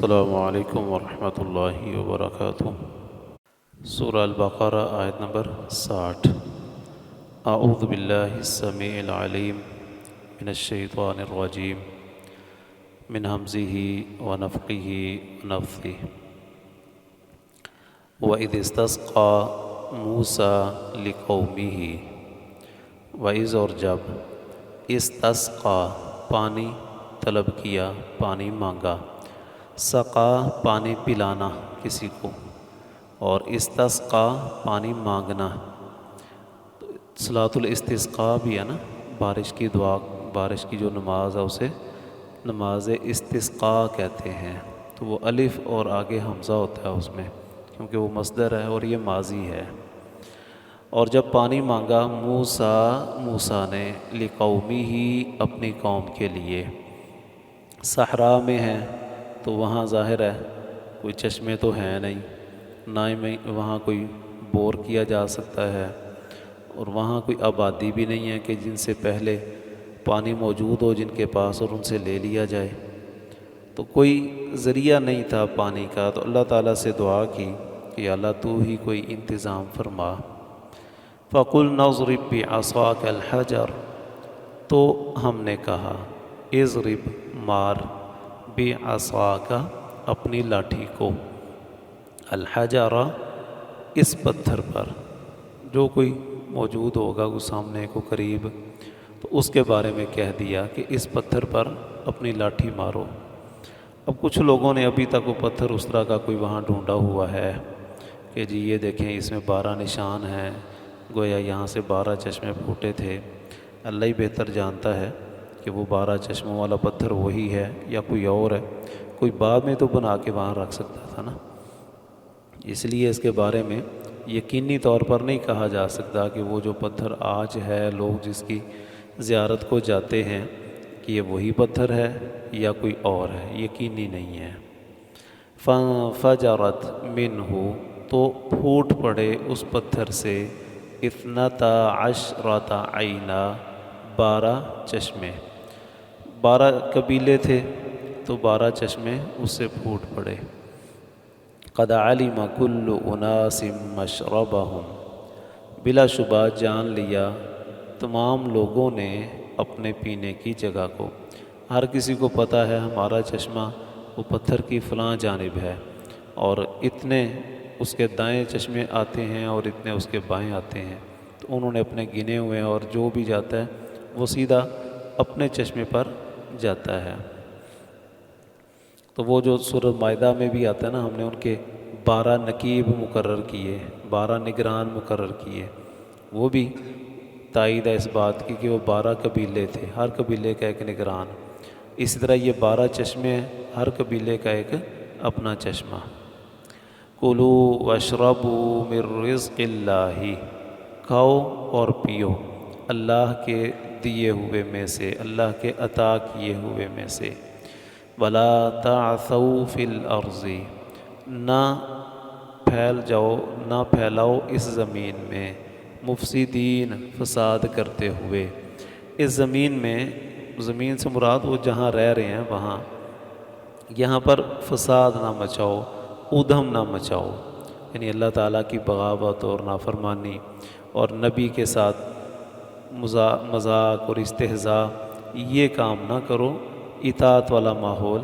السلام علیکم ورحمۃ اللہ وبرکاتہ۔ سورہ البقرہ آیت نمبر 60۔ اعوذ باللہ السمیع العلیم من الشیطان الرجیم من ہمزہ ونفخہ ونفثہ۔ وَإِذِ اسْتَسْقَىٰ مُوسَىٰ لِقَوْمِهِ، وَإِذ اور جب، اسْتَسْقَىٰ پانی طلب کیا، پانی مانگا، سقا پانی پلانا کسی کو، اور استسقا پانی مانگنا۔ صلاۃ الاستسقاء بھی ہے نا، بارش کی دعا، بارش کی جو نماز ہے اسے نماز استسقاء کہتے ہیں۔ تو وہ الف اور آگے حمزہ ہوتا ہے اس میں، کیونکہ وہ مصدر ہے اور یہ ماضی ہے۔ اور جب پانی مانگا موسیٰ نے لقومہ اپنی قوم کے لیے، صحرا میں ہے تو وہاں ظاہر ہے کوئی چشمے تو ہیں نہیں، نہ ہی وہاں کوئی بور کیا جا سکتا ہے، اور وہاں کوئی آبادی بھی نہیں ہے کہ جن سے پہلے پانی موجود ہو جن کے پاس اور ان سے لے لیا جائے، تو کوئی ذریعہ نہیں تھا پانی کا۔ تو اللہ تعالیٰ سے دعا کی کہ یا اللہ تو ہی کوئی انتظام فرما۔ فَقُلْنَا اضْرِب بِعَصَاكَ الْحَجَرَ، تو ہم نے کہا اضرب مار، بعصاک اپنی لاٹھی کو، الحجر اس پتھر پر، جو کوئی موجود ہوگا وہ سامنے کو قریب، تو اس کے بارے میں کہہ دیا کہ اس پتھر پر اپنی لاٹھی مارو۔ اب کچھ لوگوں نے ابھی تک وہ پتھر اس طرح کا کوئی وہاں ڈھونڈا ہوا ہے کہ جی یہ دیکھیں اس میں 12 نشان ہیں، گویا یہاں سے 12 چشمے پھوٹے تھے۔ اللہ ہی بہتر جانتا ہے کہ وہ 12 چشموں والا پتھر وہی ہے یا کوئی اور ہے، کوئی بعد میں تو بنا کے وہاں رکھ سکتا تھا نا۔ اس لیے اس کے بارے میں یقینی طور پر نہیں کہا جا سکتا کہ وہ جو پتھر آج ہے لوگ جس کی زیارت کو جاتے ہیں کہ یہ وہی پتھر ہے یا کوئی اور ہے، یقینی نہیں ہے۔ فَانْفَجَرَتْ مِنْهُ، تو پھوٹ پڑے اس پتھر سے، 12 عَيْنًا 12 چشمے، 12 قبیلے تھے تو 12 چشمے اس سے پھوٹ پڑے۔ قَدْ عَلِمَ كُلُّ أُنَاسٍ مَشْرَبَهُمْ، بلا شبہ جان لیا تمام لوگوں نے اپنے پینے کی جگہ کو۔ ہر کسی کو پتہ ہے ہمارا چشمہ وہ پتھر کی فلاں جانب ہے، اور اتنے اس کے دائیں چشمے آتے ہیں اور اتنے اس کے بائیں آتے ہیں، تو انہوں نے اپنے گنے ہوئے ہیں، اور جو بھی جاتا ہے وہ سیدھا اپنے چشمے پر جاتا ہے۔ تو وہ جو سورۃ مائدہ میں بھی آتا ہے نا، ہم نے ان کے 12 نقیب مقرر کیے، 12 نگران مقرر کیے، وہ بھی تائید ہے اس بات کی کہ وہ 12 قبیلے تھے، ہر قبیلے کا ایک نگران۔ اسی طرح یہ 12 چشمے ہیں، ہر قبیلے کا ایک اپنا چشمہ۔ کُلُوا وَاشْرَبُوا مِن رِّزْقِ اللّٰہِ، کھاؤ اور پیو اللہ کے دیے ہوئے میں سے، اللہ کے عطا کیے ہوئے میں سے۔ وَلَا تَعْثَوْا فِي الْأَرْضِ، نہ پھیل جاؤ، نہ پھیلاؤ اس زمین میں، مفسدین فساد کرتے ہوئے۔ اس زمین میں، زمین سے مراد وہ جہاں رہ رہے ہیں وہاں، یہاں پر فساد نہ مچاؤ، ادھم نہ مچاؤ، یعنی اللہ تعالیٰ کی بغاوت اور نافرمانی اور نبی کے ساتھ مذاق اور استہزاء، یہ کام نہ کرو، اطاعت والا ماحول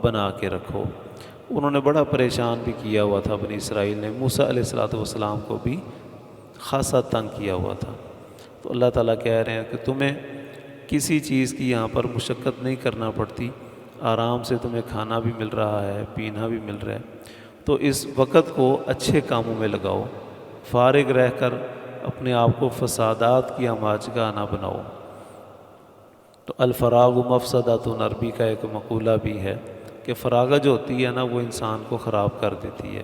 بنا کے رکھو۔ انہوں نے بڑا پریشان بھی کیا ہوا تھا بنی اسرائیل نے، موسیٰ علیہ السلام کو بھی خاصا تنگ کیا ہوا تھا۔ تو اللہ تعالیٰ کہہ رہے ہیں کہ تمہیں کسی چیز کی یہاں پر مشقت نہیں کرنا پڑتی، آرام سے تمہیں کھانا بھی مل رہا ہے، پینا بھی مل رہا ہے، تو اس وقت کو اچھے کاموں میں لگاؤ، فارغ رہ کر اپنے آپ کو فسادات کی آماجگاہ نہ بناؤ۔ تو الفراغ مفسدۃ، عربی کا ایک مقولہ بھی ہے کہ فراغت جو ہوتی ہے نا وہ انسان کو خراب کر دیتی ہے۔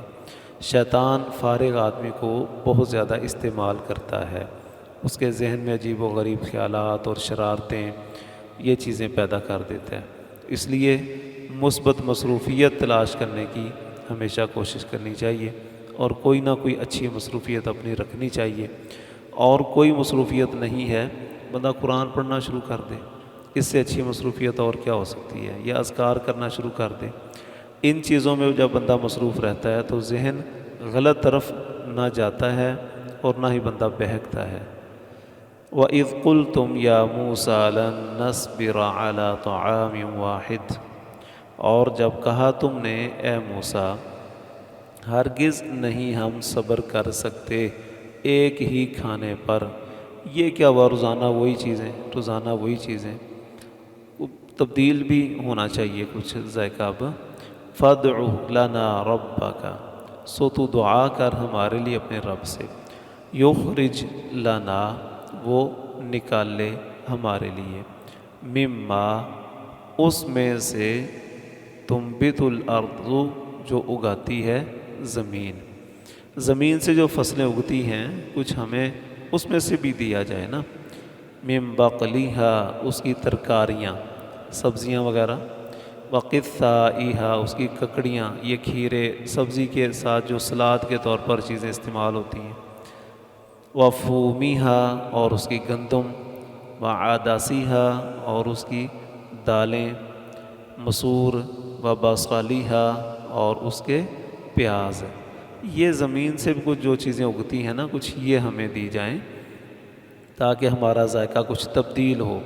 شیطان فارغ آدمی کو بہت زیادہ استعمال کرتا ہے، اس کے ذہن میں عجیب و غریب خیالات اور شرارتیں، یہ چیزیں پیدا کر دیتا ہے۔ اس لیے مثبت مصروفیت تلاش کرنے کی ہمیشہ کوشش کرنی چاہیے، اور کوئی نہ کوئی اچھی مصروفیت اپنی رکھنی چاہیے۔ اور کوئی مصروفیت نہیں ہے، بندہ قرآن پڑھنا شروع کر دے، اس سے اچھی مصروفیت اور کیا ہو سکتی ہے، یا اذکار کرنا شروع کر دے، ان چیزوں میں جب بندہ مصروف رہتا ہے تو ذہن غلط طرف نہ جاتا ہے اور نہ ہی بندہ بہکتا ہے۔ وَإِذْ قُلْتُمْ يَا مُوسَىٰ لَن نَّصْبِرَ عَلَىٰ طَعَامٍ وَاحِدٍ، اور جب کہا تم نے اے موسیٰ ہرگز نہیں ہم صبر کر سکتے ایک ہی کھانے پر۔ یہ کیا ہوا، روزانہ وہی چیزیں، تبدیل بھی ہونا چاہیے کچھ ذائقہ۔ اب فَادْعُ لَنَا رَبَّكَ، سو تو دعا کر ہمارے لیے اپنے رب سے، یخرج لنا، وہ نکال لے ہمارے لیے، مما، اس میں سے، تنبت الارض، جو اگاتی ہے زمین سے جو فصلیں اگتی ہیں کچھ ہمیں اس میں سے بھی دیا جائے نا، من بقلیہا، اس کی ترکاریاں، سبزیاں وغیرہ، وقثائہا، اس کی ککڑیاں، یہ کھیرے سبزی کے ساتھ جو سلاد کے طور پر چیزیں استعمال ہوتی ہیں، وفومیہا، اور اس کی گندم، وعدسیہا، اور اس کی دالیں، مسور، وبصلیہا، اور اس کے پیاز۔ یہ زمین سے بھی کچھ جو چیزیں اگتی ہیں نا کچھ، یہ ہمیں دی جائیں تاکہ ہمارا ذائقہ کچھ تبدیل ہو۔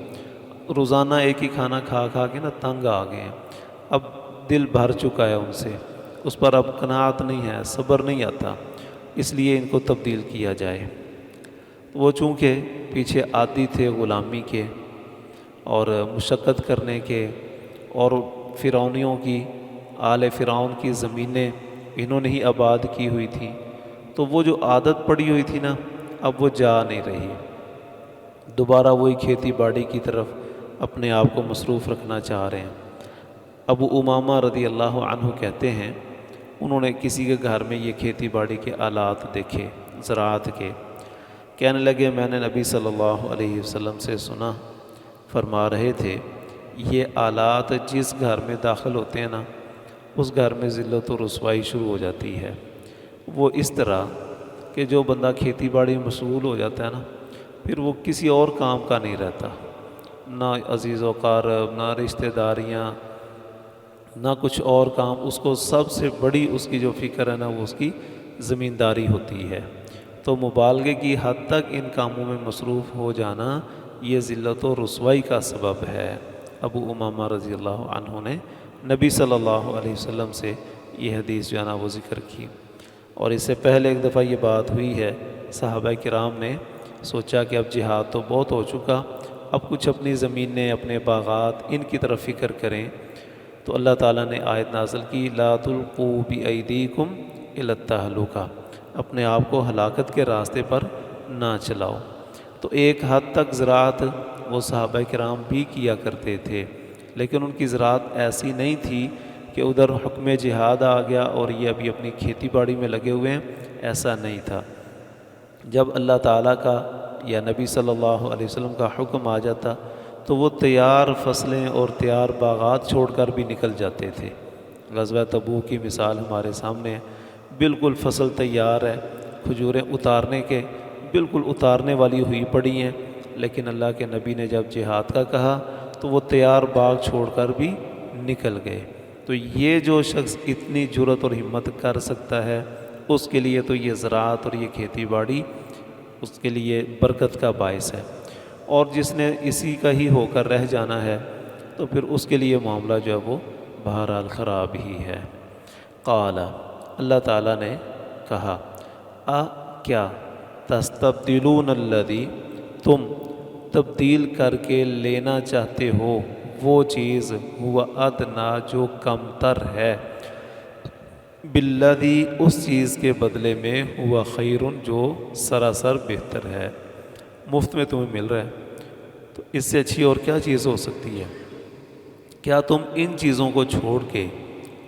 روزانہ ایک ہی کھانا کھا کھا کے نا تنگ آ گئے ہیں، اب دل بھر چکا ہے ان سے، اس پر اب قناعت نہیں ہے، صبر نہیں آتا، اس لیے ان کو تبدیل کیا جائے۔ وہ چونکہ پیچھے عادی تھے غلامی کے اور مشقت کرنے کے، اور فرعونیوں کی، آل فرعون کی زمینیں انہوں نے ہی آباد کی ہوئی تھیں، تو وہ جو عادت پڑی ہوئی تھی نا اب وہ جا نہیں رہی، دوبارہ وہی کھیتی باڑی کی طرف اپنے آپ کو مصروف رکھنا چاہ رہے ہیں۔ ابو امامہ رضی اللہ عنہ کہتے ہیں انہوں نے کسی کے گھر میں یہ کھیتی باڑی کے آلات دیکھے زراعت کے، کہنے لگے میں نے نبی صلی اللہ علیہ وسلم سے سنا، فرما رہے تھے یہ آلات جس گھر میں داخل ہوتے ہیں نا اس گھر میں ذلت و رسوائی شروع ہو جاتی ہے۔ وہ اس طرح کہ جو بندہ کھیتی باڑی میں مشغول ہو جاتا ہے نا پھر وہ کسی اور کام کا نہیں رہتا، نہ عزیز و اقارب، نہ رشتہ داریاں، نہ کچھ اور کام، اس کو سب سے بڑی اس کی جو فکر ہے نا وہ اس کی زمینداری ہوتی ہے۔ تو مبالغے کی حد تک ان کاموں میں مصروف ہو جانا یہ ذلت و رسوائی کا سبب ہے۔ ابو امامہ رضی اللہ عنہ نے نبی صلی اللہ علیہ وسلم سے یہ حدیث جو ہے نا وہ ذکر کی، اور اس سے پہلے ایک دفعہ یہ بات ہوئی ہے، صحابہ کرام نے سوچا کہ اب جہاد تو بہت ہو چکا، اب کچھ اپنی زمینیں، اپنے باغات، ان کی طرف فکر کریں، تو اللہ تعالیٰ نے آیت نازل کی لا تلقوا بایدیکم الی التہلکہ، اپنے آپ کو ہلاکت کے راستے پر نہ چلاؤ۔ تو ایک حد تک زراعت وہ صحابہ کرام بھی کیا کرتے تھے، لیکن ان کی زراعت ایسی نہیں تھی کہ ادھر حکم جہاد آ گیا اور یہ ابھی اپنی کھیتی باڑی میں لگے ہوئے ہیں، ایسا نہیں تھا۔ جب اللہ تعالیٰ کا یا نبی صلی اللہ علیہ وسلم کا حکم آ جاتا تو وہ تیار فصلیں اور تیار باغات چھوڑ کر بھی نکل جاتے تھے۔ غزوہ تبوک کی مثال ہمارے سامنے ہے، بالکل فصل تیار ہے، کھجوریں اتارنے کے بالکل اتارنے والی ہوئی پڑی ہیں، لیکن اللہ کے نبی نے جب جہاد کا کہا تو وہ تیار باغ چھوڑ کر بھی نکل گئے۔ تو یہ جو شخص اتنی جرأت اور ہمت کر سکتا ہے اس کے لیے تو یہ زراعت اور یہ کھیتی باڑی اس کے لیے برکت کا باعث ہے، اور جس نے اسی کا ہی ہو کر رہ جانا ہے تو پھر اس کے لیے معاملہ جو ہے وہ بہرحال خراب ہی ہے۔ قال، اللہ تعالیٰ نے کہا، کیا تستبدلون الذی، تم تبدیل کر کے لینا چاہتے ہو وہ چیز ہوا ادنا جو کم تر ہے، بالذی، اس چیز کے بدلے میں ہوا خیر، جو سراسر بہتر ہے، مفت میں تمہیں مل رہا ہے تو اس سے اچھی اور کیا چیز ہو سکتی ہے؟ کیا تم ان چیزوں کو چھوڑ کے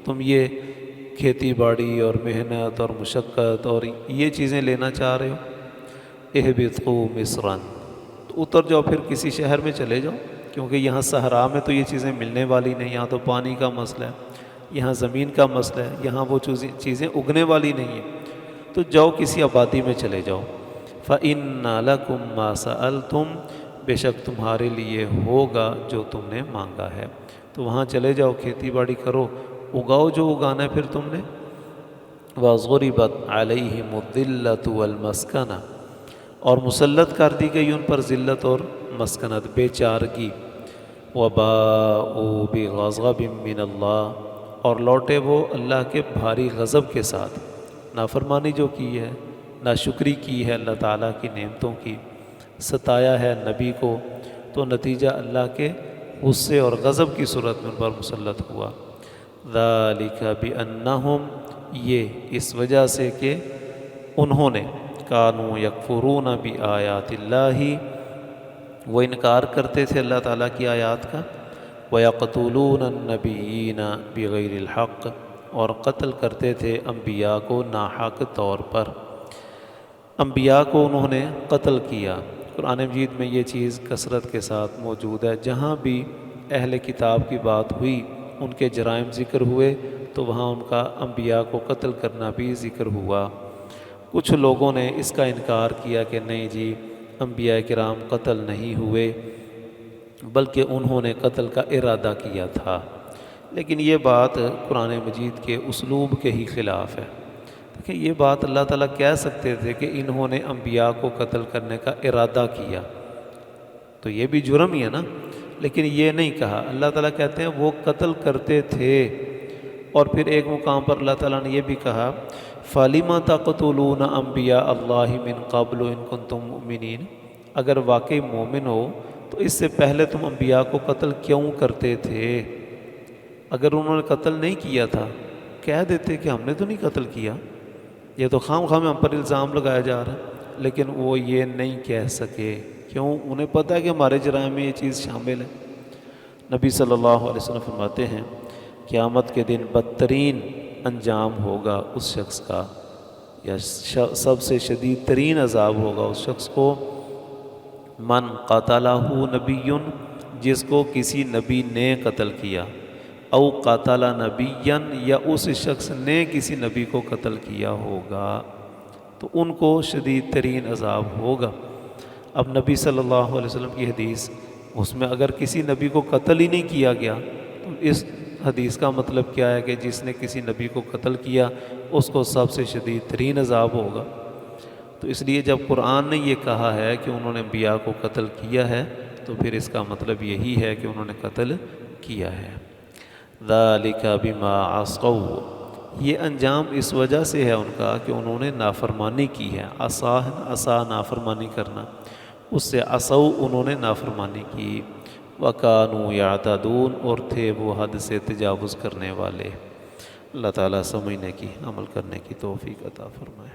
تم یہ کھیتی باڑی اور محنت اور مشقت اور یہ چیزیں لینا چاہ رہے ہو؟ اہبطوا مصرا، تو اتر جاؤ پھر کسی شہر میں چلے جاؤ، کیونکہ یہاں صحرا میں تو یہ چیزیں ملنے والی نہیں، یہاں تو پانی کا مسئلہ ہے، یہاں زمین کا مسئلہ ہے، یہاں وہ چیزیں اگنے والی نہیں ہیں، تو جاؤ کسی آبادی میں چلے جاؤ۔ فَإِنَّ لَكُمْ مَا سَأَلْتُمْ، بے شک تمہارے لیے ہوگا جو تم نے مانگا ہے، تو وہاں چلے جاؤ، کھیتی باڑی کرو، اگاؤ جو اگانا ہے پھر تم نے۔ وَضُرِبَتْ عَلَيْهِمُ الذِّلَّةُ وَالْمَسْكَنَةُ، اور مسلط کر دی گئی ان پر ذلت اور مسکنت، بے چارگی۔ وَبَاءُوا بِغَضَبٍ مِّنَ اللَّهِ، اور لوٹے وہ اللہ کے بھاری غضب کے ساتھ، نافرمانی جو کی ہے، ناشکری کی ہے اللہ تعالیٰ کی نعمتوں کی، ستایا ہے نبی کو، تو نتیجہ اللہ کے غصے اور غضب کی صورت میں ان پر مسلط ہوا۔ ذَلِكَ بِأَنَّهُمْ، یہ اس وجہ سے کہ انہوں نے، کانوا یکفرون بآیات اللہ، وہ انکار کرتے تھے اللہ تعالیٰ کی آیات کا، وَيَقْتُلُونَ النَّبِيِّينَ بِغَيْرِ الْحَقِّ، اور قتل کرتے تھے انبیاء کو ناحق طور پر، انبیاء کو انہوں نے قتل کیا۔ قرآن مجید میں یہ چیز کثرت کے ساتھ موجود ہے، جہاں بھی اہل کتاب کی بات ہوئی، ان کے جرائم ذکر ہوئے، تو وہاں ان کا انبیاء کو قتل کرنا بھی ذکر ہوا۔ کچھ لوگوں نے اس کا انکار کیا کہ نہیں جی، انبیاء کرام قتل نہیں ہوئے، بلکہ انہوں نے قتل کا ارادہ کیا تھا، لیکن یہ بات قرآن مجید کے اسلوب کے ہی خلاف ہے۔ دیکھیں، یہ بات اللہ تعالیٰ کہہ سکتے تھے کہ انہوں نے انبیاء کو قتل کرنے کا ارادہ کیا، تو یہ بھی جرم ہی ہے نا، لیکن یہ نہیں کہا۔ اللہ تعالیٰ کہتے ہیں وہ قتل کرتے تھے، اور پھر ایک مقام پر اللہ تعالیٰ نے یہ بھی کہا فَلِمَ تَقْتُلُونَ أَنبِيَاءَ اللَّهِ مِن قَبْلُ إِن كُنتُم مُؤْمِنِينَ، اگر واقعی مومن ہو تو اس سے پہلے تم انبیاء کو قتل کیوں کرتے تھے؟ اگر انہوں نے قتل نہیں کیا تھا، کہہ دیتے کہ ہم نے تو نہیں قتل کیا، یہ تو خام خام ہم پر الزام لگایا جا رہا ہے، لیکن وہ یہ نہیں کہہ سکے، کیوں؟ انہیں پتہ ہے کہ ہمارے جرائم میں یہ چیز شامل ہے۔ نبی صلی اللہ علیہ وسلم فرماتے ہیں قیامت کے دن بدترین انجام ہوگا اس شخص کا، یا سب سے شدید ترین عذاب ہوگا اس شخص کو، من قاتلہ نبی، جس کو کسی نبی نے قتل کیا، او قاتل نبی، یا اس شخص نے کسی نبی کو قتل کیا ہوگا، تو ان کو شدید ترین عذاب ہوگا۔ اب نبی صلی اللہ علیہ وسلم کی حدیث، اس میں اگر کسی نبی کو قتل ہی نہیں کیا گیا، تو اس حدیث کا مطلب کیا ہے کہ جس نے کسی نبی کو قتل کیا اس کو سب سے شدید ترین عذاب ہوگا۔ تو اس لیے جب قرآن نے یہ کہا ہے کہ انہوں نے انبیاء کو قتل کیا ہے، تو پھر اس کا مطلب یہی ہے کہ انہوں نے قتل کیا ہے۔ ذَلِكَ بِمَا عَصَوْا، یہ انجام اس وجہ سے ہے ان کا کہ انہوں نے نافرمانی کی ہے۔ عصا نافرمانی کرنا، اس سے عصوا انہوں نے نافرمانی کی۔ وَكَانُوا يَعْتَدُونَ، اور تھے وہ حد سے تجاوز کرنے والے۔ اللہ تعالیٰ سمجھنے کی، عمل کرنے کی توفیق عطا فرمائے۔